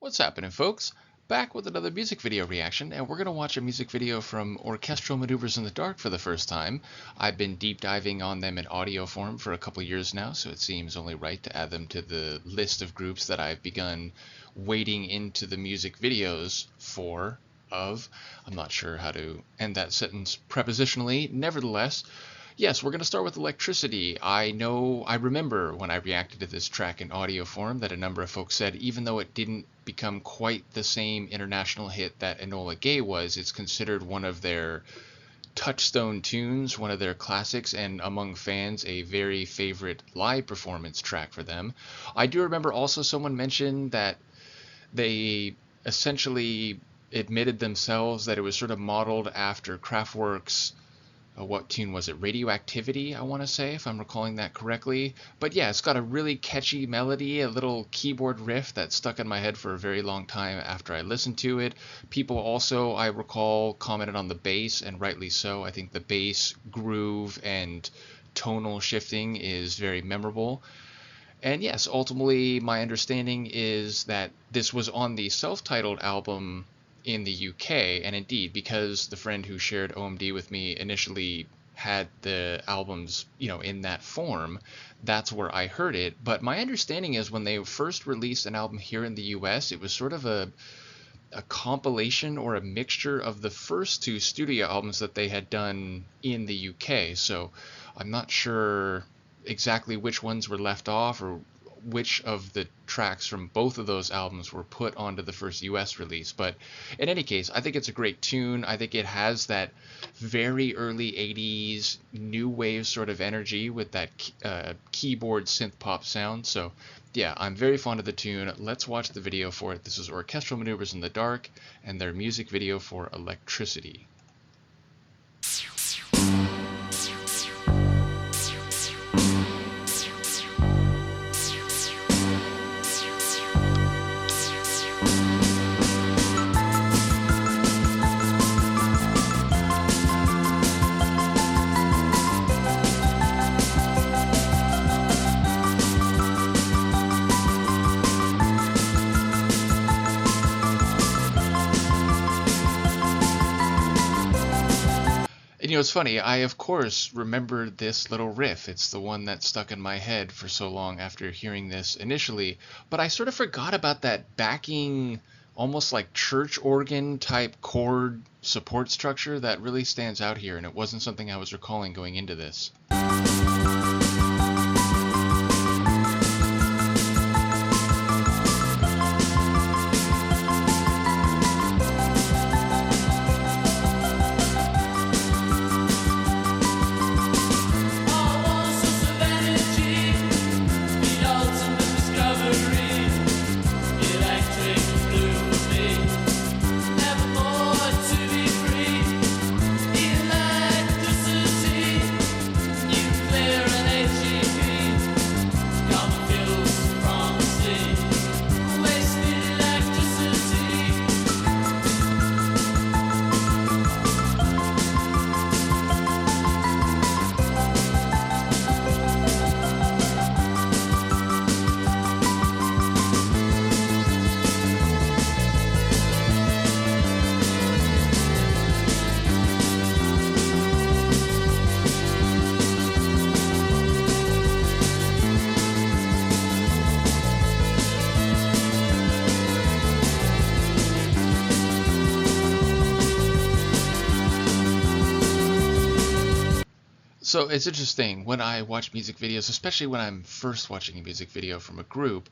What's happening, folks? Back with another music video reaction, and we're going to watch a music video from Orchestral Manoeuvres in the Dark for the first time. I've been deep diving on them in audio form for a couple years now, so it seems only right to add them to the list of groups that I've begun wading into the music videos for. I'm not sure how to end that sentence prepositionally. Nevertheless, yes, we're going to start with Electricity. I remember when I reacted to this track in audio form that a number of folks said even though it didn't become quite the same international hit that Enola Gay was, it's considered one of their touchstone tunes, one of their classics, and among fans, a very favorite live performance track for them. I do remember also someone mentioned that they essentially admitted themselves that it was sort of modeled after Kraftwerk's what tune was it? Radioactivity, I want to say, if I'm recalling that correctly. But yeah, it's got a really catchy melody, a little keyboard riff that stuck in my head for a very long time after I listened to it. People also, I recall, commented on the bass, and rightly so. I think the bass groove and tonal shifting is very memorable. And yes, ultimately, my understanding is that this was on the self-titled album in the UK, and indeed, because the friend who shared OMD with me initially had the albums, in that form, that's where I heard it. But my understanding is when they first released an album here in the US, it was sort of a compilation or a mixture of the first two studio albums that they had done in the UK. So I'm not sure exactly which ones were left off or which of the tracks from both of those albums were put onto the first US release. But in any case, I think it's a great tune. I think it has that very early 80s new wave sort of energy with that keyboard synth pop sound. So yeah, I'm very fond of the tune. Let's watch the video for it. This is Orchestral Manoeuvres in the Dark and their music video for Electricity. And it's funny, I of course remembered this little riff. It's the one that stuck in my head for so long after hearing this initially, but I sort of forgot about that backing, almost like church organ type chord support structure that really stands out here, and it wasn't something I was recalling going into this. So it's interesting when I watch music videos, especially when I'm first watching a music video from a group,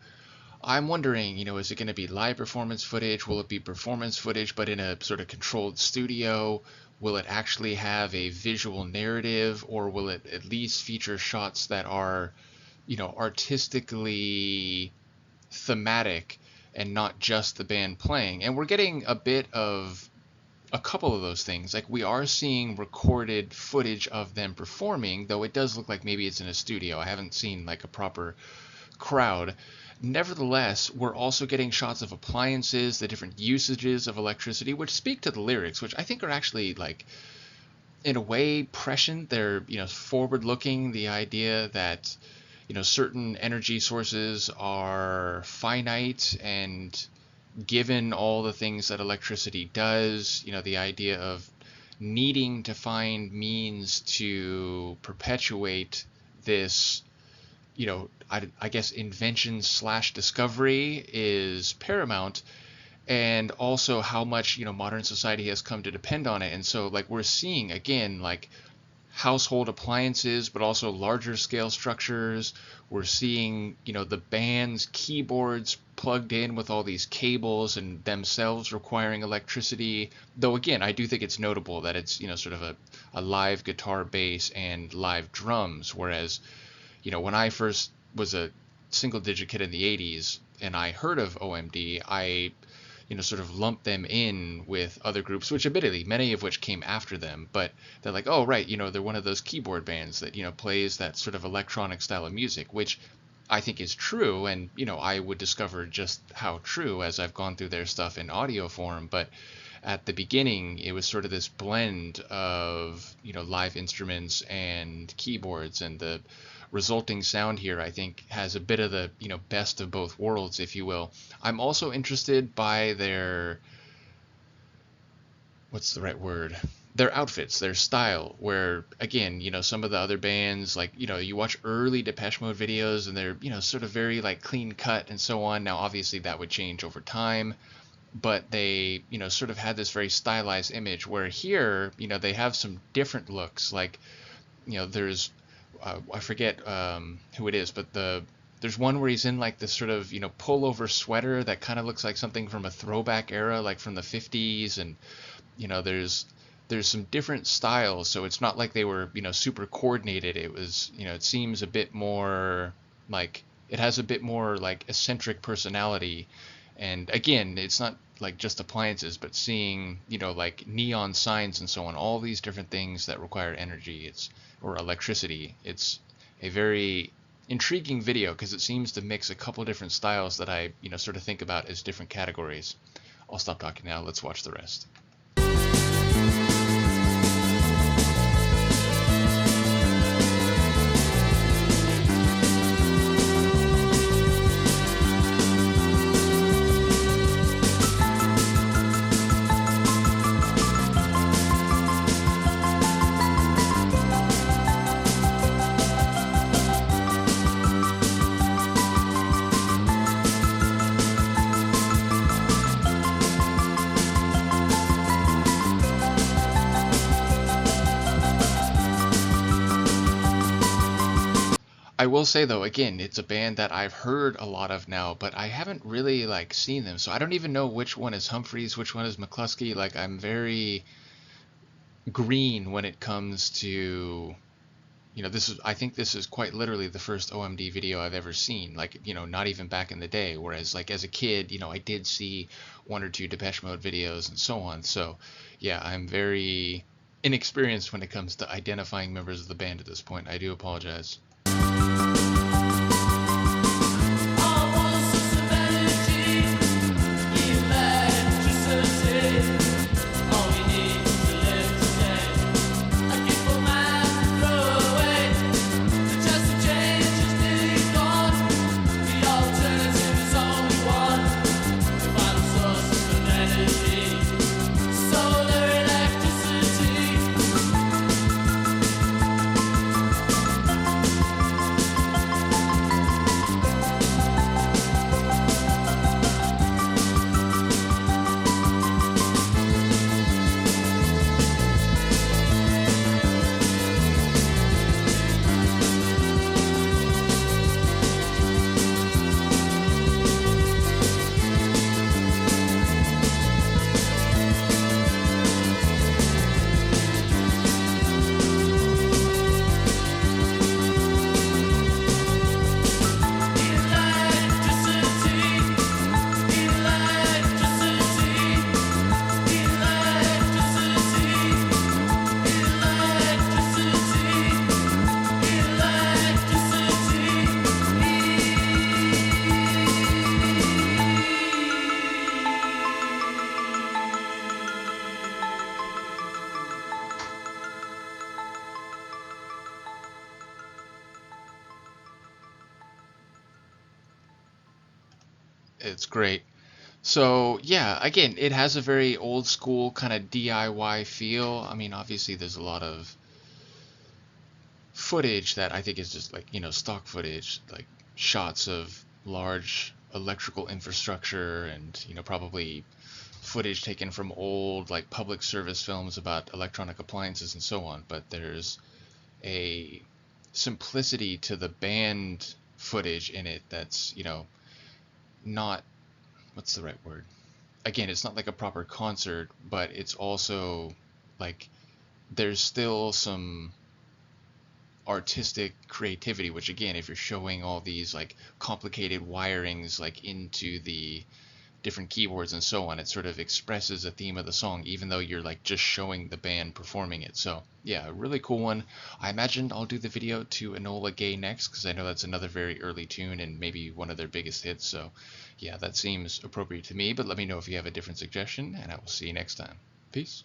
I'm wondering, is it going to be live performance footage? Will it be performance footage, but in a sort of controlled studio? Will it actually have a visual narrative, or will it at least feature shots that are, artistically thematic and not just the band playing? And we're getting a bit of a couple of those things. Like, we are seeing recorded footage of them performing, though it does look like maybe it's in a studio. I haven't seen like a proper crowd. Nevertheless, we're also getting shots of appliances, the different usages of electricity, which speak to the lyrics, which I think are actually, like, in a way prescient. They're, forward looking. The idea that, certain energy sources are finite and given all the things that electricity does, the idea of needing to find means to perpetuate this, I guess invention slash discovery is paramount, and also how much, modern society has come to depend on it. And so like we're seeing again, like household appliances, but also larger scale structures. We're seeing, the band's keyboards plugged in with all these cables and themselves requiring electricity. Though again, I do think it's notable that it's, sort of a live guitar, bass, and live drums. Whereas, when I first was a single digit kid in the 80s and I heard of OMD, I sort of lump them in with other groups, which admittedly, many of which came after them, but they're like, oh, right, they're one of those keyboard bands that, plays that sort of electronic style of music, which I think is true. And, I would discover just how true as I've gone through their stuff in audio form. But at the beginning, it was sort of this blend of, live instruments and keyboards, and the resulting sound here, I think, has a bit of the, best of both worlds, if you will. I'm also interested by their, what's the right word? Their outfits, their style, where again, some of the other bands, like, you watch early Depeche Mode videos and they're, sort of very like clean cut and so on. Now, obviously that would change over time, but they, sort of had this very stylized image, where here, they have some different looks. Like, there's I forget who it is, but there's one where he's in like this sort of, pullover sweater that kind of looks like something from a throwback era, like from the 50s. And, there's some different styles. So it's not like they were, super coordinated. It was, it seems a bit more like, it has a bit more like eccentric personality. And again, it's not like just appliances, but seeing, like neon signs and so on, all these different things that require energy, or electricity. It's a very intriguing video because it seems to mix a couple different styles that I, sort of think about as different categories. I'll stop talking now. Let's watch the rest. I will say though, again, it's a band that I've heard a lot of now, but I haven't really like seen them. So I don't even know which one is Humphreys, which one is McCluskey. Like I'm very green when it comes to, I think this is quite literally the first OMD video I've ever seen. Like, not even back in the day. Whereas like as a kid, I did see one or two Depeche Mode videos and so on. So yeah, I'm very inexperienced when it comes to identifying members of the band at this point. I do apologize. It's great. So yeah, again, it has a very old school kind of DIY feel. I mean, obviously there's a lot of footage that I think is just like, stock footage, like shots of large electrical infrastructure and, probably footage taken from old like public service films about electronic appliances and so on. But there's a simplicity to the band footage in it that's, not, what's the right word? Again, it's not like a proper concert, but it's also like there's still some artistic creativity, which again, if you're showing all these like complicated wirings like into the different keyboards and so on, it sort of expresses a theme of the song, even though you're like just showing the band performing it. So yeah, a really cool one. I imagine I'll do the video to Enola Gay next, because I know that's another very early tune and maybe one of their biggest hits. So yeah, that seems appropriate to me, but let me know if you have a different suggestion, and I will see you next time. Peace.